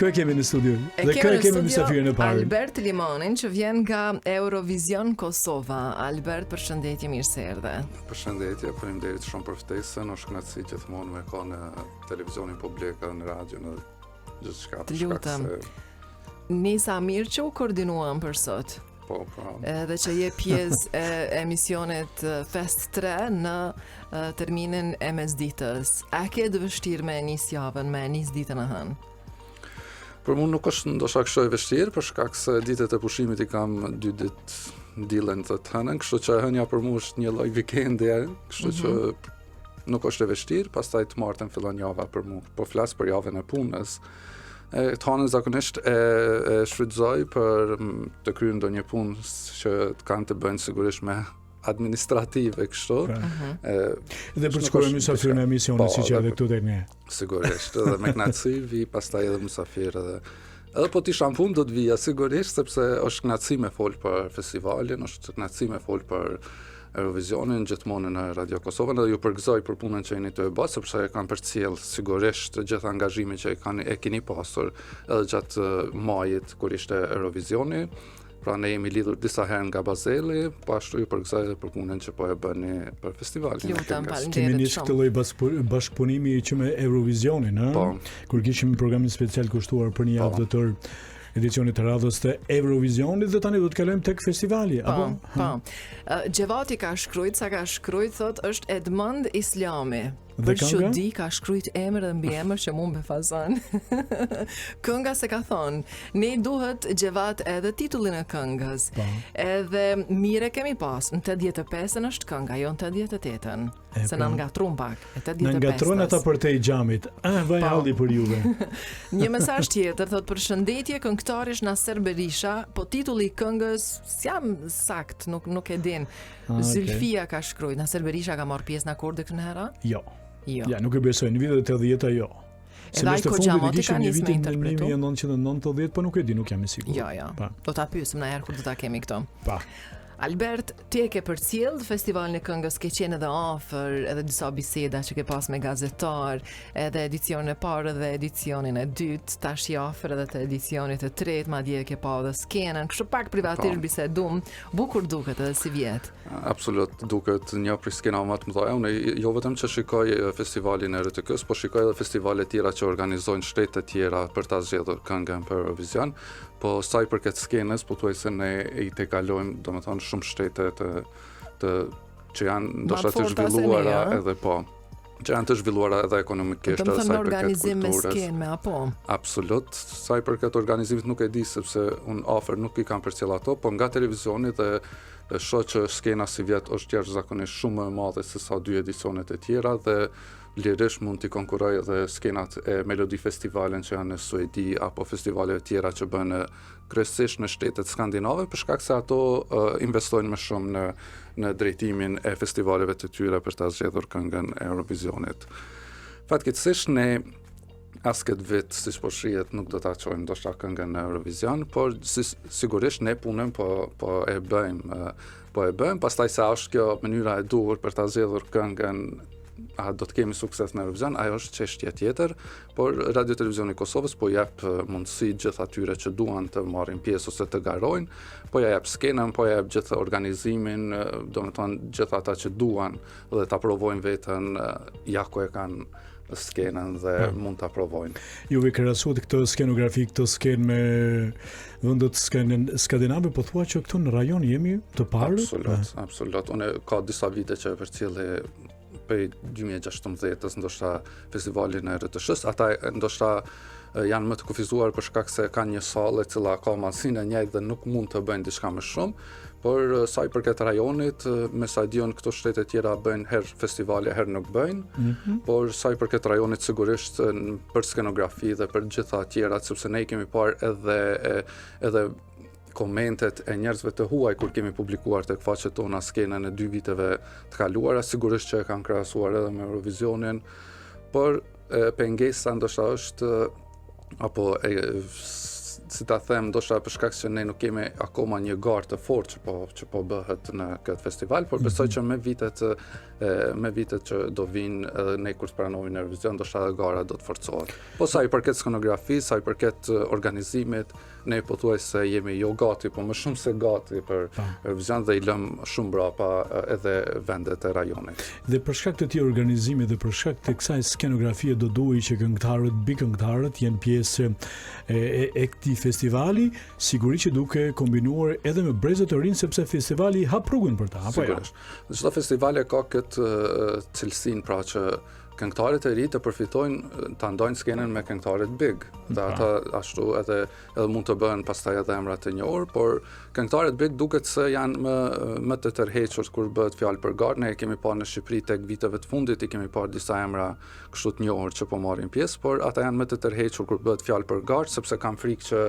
Kë kemi në studio? Dhe kë kemi mysafirin e parë? Albert Limonin që vjen nga Eurovision Kosova. Albert, përshëndetje, mirë se erdhe. Përshëndetje, faleminderit shumë për ftesën. Është kënaqësi gjithmonë me ka në televizionin publik, në radio, në gjithçka. Të lutem. Nisa mirë që u koordinuam për sot. Po. Edhe që je pjesë e emisionit Fest 3 në terminin e mesditës. A ke të vështirë me nisë javën, me nisë ditën e hënë? Për mua nuk është ndoshta kështu e vështirë, për shkak se ditët e pushimit i kam 2 ditë diellën të hënën, kështu që hënia për mua është një lloj vikendi, kështu që nuk është e vështirë, pastaj të martën fillon java për mua. Po flas për javën e punës. Të hanën zakonisht e shfrytëzoj për të kryer ndonjë punë që kanë të bëjnë sigurisht me administrative kështu. Dhe për të shkuar mysafir në emisionin siç edhe këtu tek ne. Sigurisht, edhe me kënaqësi vi pastaj edhe mysafir edhe po ti sham punë do të vija sigurisht sepse është kënaqësi me fol për festivalin, është kënaqësi me fol për Eurovisionin gjithmonë në Radio Kosovën dhe ju përgëzoj për punën që jeni të e bërë, sepse e kanë përcjell sigurisht gjithë angazhimin që e keni pasur edhe gjatë majit kur ishte Eurovisioni. Pra ne jemi lidhur disa herë nga Bazeli, po ashtu ju përgëzoj edhe për punën që po e bëni për festivalin. Kemi nisë këtë lloj bashkëpunimi që me Eurovisionin, ëh? Po. Kur kishim programin special kushtuar për një javë të tërë edicionit të radhës të Eurovisionit dhe tani do të kalojmë tek festivali, apo? Po. Gjevati ka shkruajt, sa ka shkruajt thot është Edmond Islami. Për çudi ka shkruajt emër dhe mbi emër që mund me fazon. Kënga se ka thonë, ne duhet gjevat edhe titullin e këngës. Edhe mire kemi pas, në 85-ën është kënga, jo në 88-ën. Se na ngatron pak, e 85-ës. Na ngatron ata për te i xhamit. Vaj halli për juve. Një mesazh tjetër thot përshëndetje këngëtarish Naser Berisha, po titulli i këngës jam sakt, nuk e din. Zylfia ka shkruajt, Naser Berisha ka marrë pjesë në akorde këtë herë? Jo. Ja, nuk e besoj, në vitet e 80-ta jo. Se në shtë fundit ishim një vitin në 1990, po nuk e di, nuk jam i sigurt. Jo. Do ta pyesim në herë kur do ta kemi këto. Pa. Albert, ti e ke përcjell festivalin e këngës, ke qenë edhe afër, edhe disa biseda që ke pas me gazetar, edhe edicionin e parë dhe edicionin e dytë, tash i afër edhe të edicionit e tretë, madje ke pa edhe skenën, kështu pak privatisht bisedum, bukur duket edhe si vjet. Absolut, duket një prej skenave më të mëdha. Unë jo vetëm që shikoj festivalin e RTK-s, po shikoj edhe festivale tjera që organizojnë shtete tjera për ta zgjedhur këngën për Eurovision. Po sa i përket skenës, pothuajse ne i tekalojmë, domethënë shumë shtete që janë ndoshta të zhvilluara edhe po. Që janë të zhvilluara edhe ekonomikisht edhe sa i përket organizim me kulturës. skenë me apo? Absolut, sa i përket organizimit nuk e di sepse unë afër nuk i kam përcjell ato, po nga televizionit dhe shoh që skena si vjet është jashtëzakonisht shumë më e madhe se sa 2 edicionet e tjera dhe lirisht mund t'i konkurroj edhe skenat e Melodi Festivalen që janë në Suedi apo festivale tjera që bën kryesisht në shtetet skandinave për shkak se ato investojnë më shumë në drejtimin e festivaleve të tyre për ta zgjedhur këngën e Eurovisionit. Fatkeqësisht ne as këtë vit, siç po shihet, nuk do ta çojmë ndoshta këngën në Eurovision, por sigurisht ne punën po e bëjmë, pastaj sa është kjo mënyra e duhur për ta zgjedhur këngën, a do të kemi sukses në Eurovision, ajo është çështje tjetër, por Radio Televizioni i Kosovës po jep mundësi gjithë atyre që duan të marrin pjesë ose të garojnë, po ja jep skenën, po ja jep gjithë organizimin, domethënë gjithë ata që duan dhe ta provojnë veten, ja ku e kanë skenën dhe mund ta provojnë. Juve krahasuat këtë skenografi, këtë skenë me vendet skandinave, po thua që këtu në rajon jemi të parë? Absolut. Unë ka disa vite që e përcjell prej 2016-s ndoshta festivalin e RTS-s, ata ndoshta janë më të kufizuar për shkak se kanë një sallë e cila ka masinë e njëjtë dhe nuk mund të bëjnë diçka më shumë, por sa i përket rajonit, me sa diun këto shtete tjera bëjnë herë festivale, herë nuk bëjnë, por sa i përket rajonit sigurisht për skenografi dhe për gjitha tjera, sepse ne kemi parë edhe komentet e njerëzve të huaj kur kemi publikuar tek faqet tona skenën e 2 viteve të kaluara, sigurisht që e kanë krahasuar edhe me Eurovisionin, por pengesa ndoshta është apo si ta them, ndoshta për shkak se ne nuk kemi akoma një garë të fortë që po bëhet në këtë festival, por besoj që me vitet që do vinë edhe ne kur të pranojmë në Eurovision, ndoshta edhe gara do të forcohet. Po sa i përket skenografisë, sa i përket organizimit, ne pothuajse jemi jo gati, po më shumë se gati për Eurovision dhe i lëm shumë brapa edhe vendet e rajonit. Dhe për shkak të këtij organizimi dhe për shkak të kësaj skenografie do duhej që bikëngëtarët jenë pjesë e këtij festivali, sigurisht që duke kombinuar edhe me brezë të rinj sepse festivali hap rrugën për ta, apo jo? Çdo festival ka këtë cilësinë pra që këngëtarët e ri të përfitojnë ta ndajnë skenën me këngëtarët big. Dhe ata ashtu edhe mund të bëhen pastaj edhe emra të njohur, por këngëtarët big duket se janë më të tërhequr kur bëhet fjalë për garë. Ne kemi parë në Shqipëri tek viteve të fundit, i kemi parë disa emra kështu të njohur që po marrin pjesë, por ata janë më të tërhequr kur bëhet fjalë për garë, sepse kanë frikë që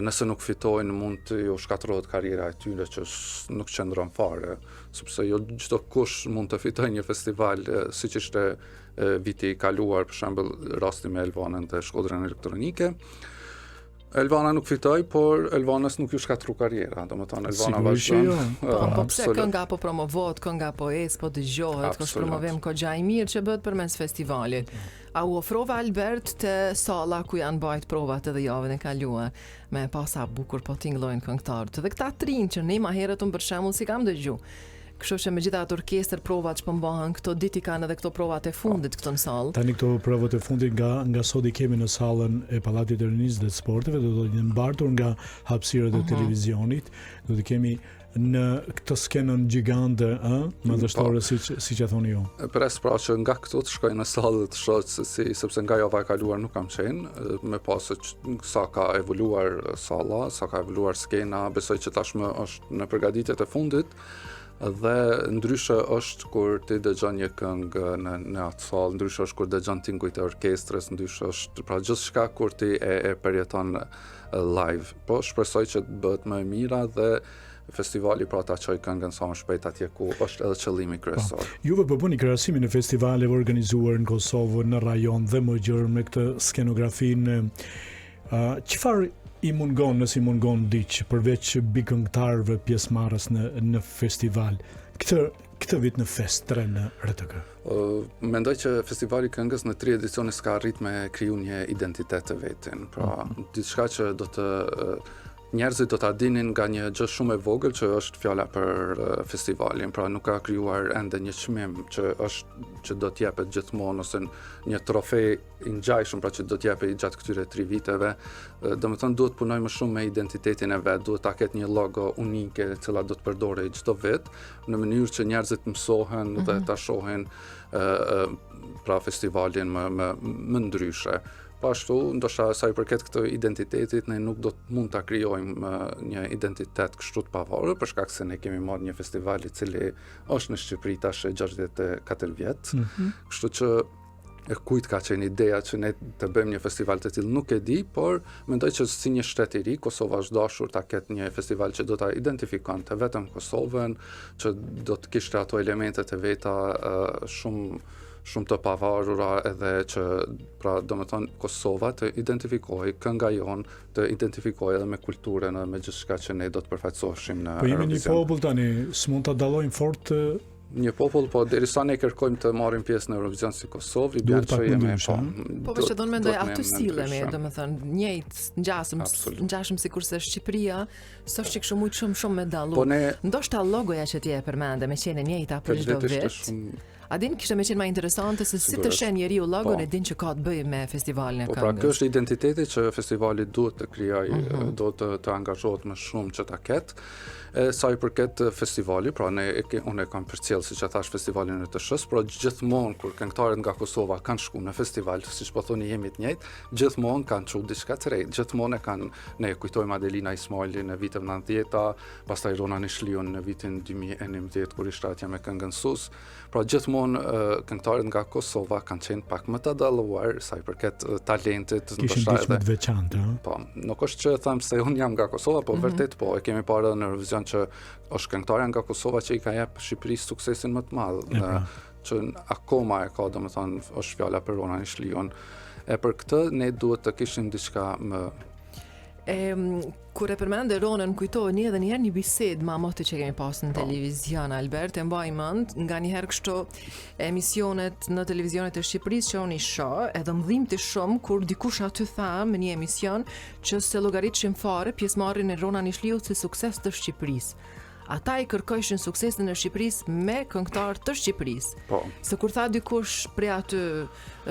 nëse nuk fitojnë mund të ju shkatërrohet karriera e tyre që nuk qëndron fare, sepse jo çdo kush mund të fitojë një festival siç ishte viti i kaluar, për shembull rasti me Elvanën dhe Shkodrën Elektronike. Elvana nuk fitoi, por Elvanës nuk ju shkatërru karriera, domethënë Elvana vazhdon. Po pse kënga po promovohet, kënga po po dëgjohet, ka promovim goxha i mirë që bëhet përmes festivalit. A u ofrova Albert të salla ku janë bajt provat edhe javën e kaluar, me pasa bukur po tingëllojnë këngëtarët. Dhe këta trinë që ne më herët për shembull si kam dëgju. Kështu që me gjitha ato orkestër provat që po mbahen këto ditë kanë edhe këto provat e fundit këto në sallë. Tani këto provat e fundit nga sot i kemi në sallën e Pallatit të Rinisë dhe të Sporteve, do të jenë mbartur nga hapësirat e televizionit, do të kemi në këtë skenën gjigande, madhështore siç e thoni ju. Pres pra që nga këtu të shkoj në sallë të shoh sepse nga java e kaluar nuk kam qenë, me pas sa ka evoluar salla, sa ka evoluar skena, besoj që tashmë është në përgatitjet e fundit. Dhe ndryshe është kur ti dëgjon një këngë në atë sallë, ndryshe është kur dëgjon tingujt e orkestrës, ndryshe është pra gjithçka kur ti e përjeton live. Po shpresoj që të bëhet më e mira dhe festivali pra ta çojë këngën sa më shpejt atje ku është edhe qëllimi kryesor. Juve po bëni krahasimin e festivaleve organizuar në Kosovë, në rajon dhe më gjerë me këtë skenografinë. Çfarë i mungon, nëse i mungon diç, përveç bikëngëtarëve pjesëmarrës në festival, këtë vit në Fest 3 në RTK? Mendoj që festivali këngës në 3 edicione s'ka arrit me kriju një identitet të vetin. Pra, diçka që do të njerëzit do ta dinin nga një gjë shumë e vogël që është fjala për festivalin, pra nuk ka krijuar ende një çmim që do të jepet gjithmonë ose një trofe i ngjajshëm, pra që do të jepet gjatë këtyre 3 viteve. Domethënë duhet punoj më shumë me identitetin e vet, duhet ta ketë një logo unike e cila do të përdorej çdo vit në mënyrë që njerëzit mësohen dhe ta shohin pra festivalin më ndryshe. Po ashtu, ndoshta sa i përket këtë identitetit, ne nuk do të mund ta krijojmë një identitet kështu të pavarur, për shkak se ne kemi marrë një festival i cili është në Shqipëri tash 64 vjet. Kështu që kujt ka qenë ideja që ne të bëjmë një festival të tillë nuk e di, por mendoj që si një shtet i ri, Kosova është dashur ta ketë një festival që do ta identifikonte vetëm Kosovën, që do të kishte ato elementet e veta shumë të pavarura edhe që pra domethënë Kosova të identifikojë kënga jon, të identifikojë edhe me kulturën edhe me gjithçka që ne do të përfaqësoheshim në Po jemi një popull tani, s'mund ta dallojmë fort një popull, po derisa ne kërkojmë të marrim pjesë në Eurovision si Kosovë, bën që jemi po që do të mendoj aty sillemi, domethënë njëjtë ngjashëm sikurse Shqipëria, s'është kështu shumë me dallu. Ndoshta logoja që ti e përmende me qenë njëjta për çdo vit. A din kishte më qenë më interesante se si të shen njeriu logon e din që ka të bëjë me festivalin e këngës. Po pra kjo është identiteti që festivali duhet të krijojë, do të angazhohet më shumë që ta ketë. Sa i përket festivalit, pra unë e kam përcjell siç e thash festivalin e TSH-s, por gjithmonë kur këngëtarët nga Kosova kanë shkuar në festival, siç po thoni jemi të njëjtë, gjithmonë kanë çuar diçka të re. Gjithmonë ne kujtojmë Adelina Ismailin në vitet 90-ta, pastaj Rona Nishliun në vitin 2011 kur ishte atje me këngën Sus. Pra gjithmonë këngëtarët nga Kosova kanë qenë pak më të dalluar sa i përket talentit, ndoshta edhe të veçantë. Po, nuk është që them se unë jam nga Kosova, po vërtet po, e kemi parë në Eurovision që është këngëtarja nga Kosova që i ka jep Shqipërisë suksesin më të madh, që akoma e ka, domethënë, është fjala për Rona Nishliun. Për këtë ne duhet të kishim diçka më Kur e përmende Ronën, kujtohet edhe një herë një bisedë ma motë që kemi pasur në televizion, Albert, e mbaj mend, nga një herë kështu emisionet në televizionet e Shqipërisë që unë i shoh, edhe më dhimbti shumë kur dikush aty tha në një emision që se llogaritshim fare pjesëmarrjen e Rona Nishliut si sukses të Shqipërisë. Ata i kërkojshin suksesin e Shqipërisë me këngëtar të Shqipërisë. Po. Se kur tha dikush prej aty,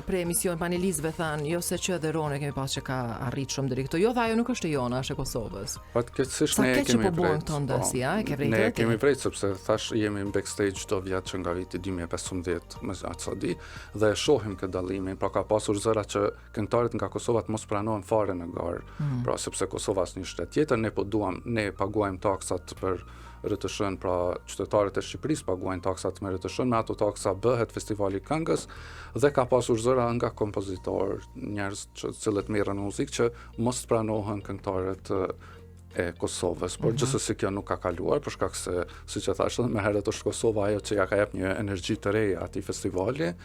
prej emision panelistëve thanë, jo se që edhe Rone kemi pas që ka arrit shumë deri këtu. Jo, tha ajo nuk është e jona, është e Kosovës. Fatkeqësisht Sa ne keq që kemi po bën vrejt. këto ndësi, a? E ke vrejtë Ne edhe ti? kemi vrejt sepse thash jemi në backstage çdo vit që nga viti 2015 me Atsadi dhe e shohim këtë dallimin, pra ka pasur zëra që këngëtarët nga Kosova të mos pranohen fare në garë. Pra sepse Kosova është një shtet tjetër, ne paguajmë taksat për RTS-n, pra qytetarët e Shqipërisë paguajnë taksat me RTS-n, me ato taksa bëhet festivali këngës dhe ka pasur zëra nga kompozitorë, njerëz që cilët merren në muzikë që mos pranohen këngëtarët e Kosovës, por gjithsesi kjo nuk ka kaluar për shkak se, siç e thash, më herët është Kosova ajo që ja ka jep një energji të re atij festivali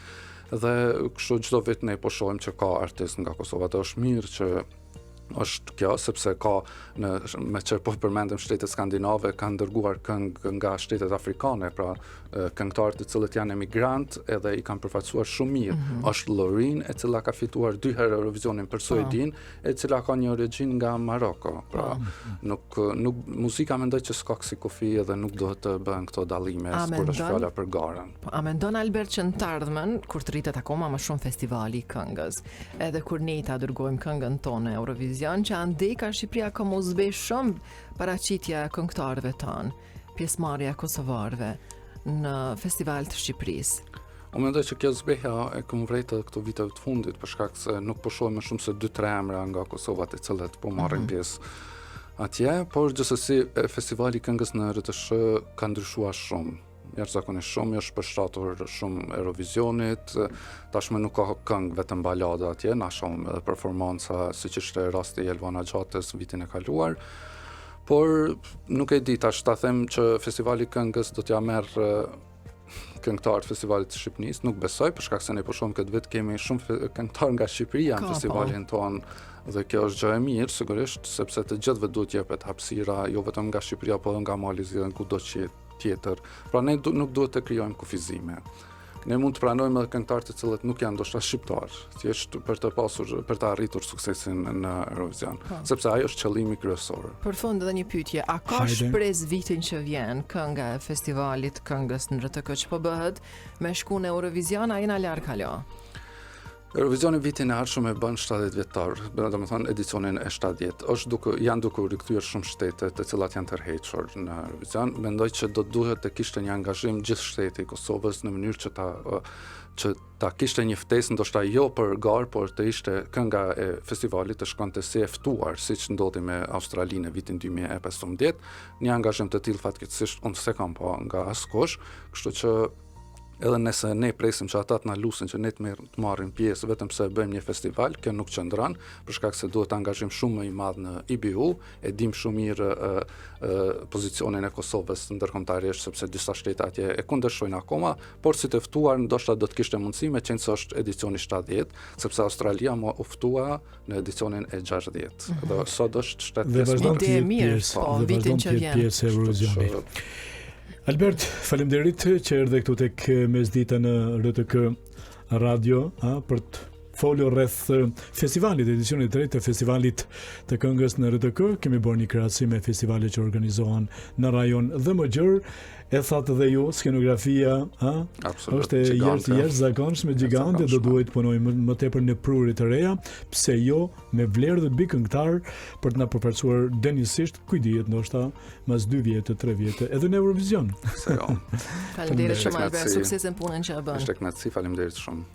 dhe kështu çdo vit ne po shohim që ka artistë nga Kosova, dhe është mirë që është kjo, sepse ka me që po përmendëm shtetet skandinave kanë dërguar këngë nga shtetet afrikane, pra këngëtarë të cilët janë emigrant edhe i kanë përfaqësuar shumë mirë. Është Lorin, e cila ka fituar 2 herë Eurovisionin për Suedin, e cila ka një origjinë nga Maroko. Pra nuk muzika mendoj që s'ka si kufi edhe nuk duhet të bëhen këto dallime kur është fjala për garën. A mendon Albert që në të ardhmen, kur të rritet akoma më shumë festivali i këngës, edhe kur ne ta dërgojmë këngën tonë Eurovision, që andej ka Shqipëria ka mos bëj shumë paraqitja e këngëtarëve tanë, pjesëmarrja e kosovarëve në festival të Shqipërisë. Unë mendoj që kjo zbehja e këmë vrejtë këto viteve të fundit, për shkak se nuk po shohim më shumë se 2-3 emra nga Kosova të cilët po marrin pjesë atje, por gjithsesi festivali i këngës në RTS ka ndryshuar shumë. Jashtëzakonisht shumë, është përshtatur shumë Eurovisionit, tashmë nuk ka këngë vetëm balada atje, na shohim edhe performanca siç ishte rasti i Elvana Xhatës vitin e kaluar. Por nuk e di tash ta them që festivali i këngës do t'ja merr këngëtar të festivalit të Shqipërisë, nuk besoj, për shkak se ne po shohim këtë vit kemi shumë këngëtar nga Shqipëria në festivalin ton dhe kjo është gjë e mirë sigurisht, sepse të gjithëve duhet jepet hapësira, jo vetëm nga Shqipëria, por edhe nga Mali dhe kudo tjetër. Pra ne nuk duhet të krijojmë kufizime. Ne mund të pranojmë edhe këngëtar të cilët nuk janë ndoshta shqiptar, thjesht për të arritur suksesin në Eurovision, sepse ajo është qëllimi kryesor. Për fund edhe një pyetje, a ka shpresë vitin që vjen kënga e festivalit këngës në RTK që po bëhet me shku në Eurovision, a jena larg kalo? Eurovisioni vitin e ardhshëm e bën 70 vjetar, domethënë edicionin e 70. Janë duke u rikthyer shumë shtete të cilat janë tërhequr në Eurovision. Mendoj që do duhet të kishte një angazhim gjithë shteti i Kosovës në mënyrë që ta kishte një ftesë, ndoshta jo për garë, por të ishte kënga e festivalit të shkonte si e ftuar, siç ndodhi me Australinë vitin 2015. Një angazhim të tillë fatkeqësisht unë s'e kam pa nga askush, kështu që edhe nëse ne presim që ata të na lusin që ne të marrim pjesë vetëm pse bëjmë një festival, kjo nuk qëndron, për shkak se duhet angazhim shumë më i madh në IBU, e dim shumë mirë pozicionin e Kosovës ndërkombëtarisht, sepse disa shtete atje e kundërshtojnë akoma, por si të ftuar ndoshta do të kishte mundësi, me qenë se është edicioni 70, sepse Australia më u ftua në edicionin e 60. Dhe sot është shtet dhe vazhdon të jetë pjesë e Eurovisionit. Albert, faleminderit që erdhe këtu tek mesdita në RTK Radio për të folur rreth festivalit, edicionit të tretë të festivalit të këngës në RTK. Kemi bërë një krahasim me festivalet që organizohen në rajon dhe më gjërë. E thatë dhe ju, skenografia është jashtëzakonshme, gjigante, do duhet punojmë më tepër në prurit të reja, pse jo me vlerë dhe bikëngëtar për të na përfaqësuar denjësisht, kujdihet ndoshta mas 2 vjetë, 3 vjetë, edhe në Eurovision. Faleminderit shumë Albert, sukses në punën që e bën. Është kënaqësi, faleminderit shumë.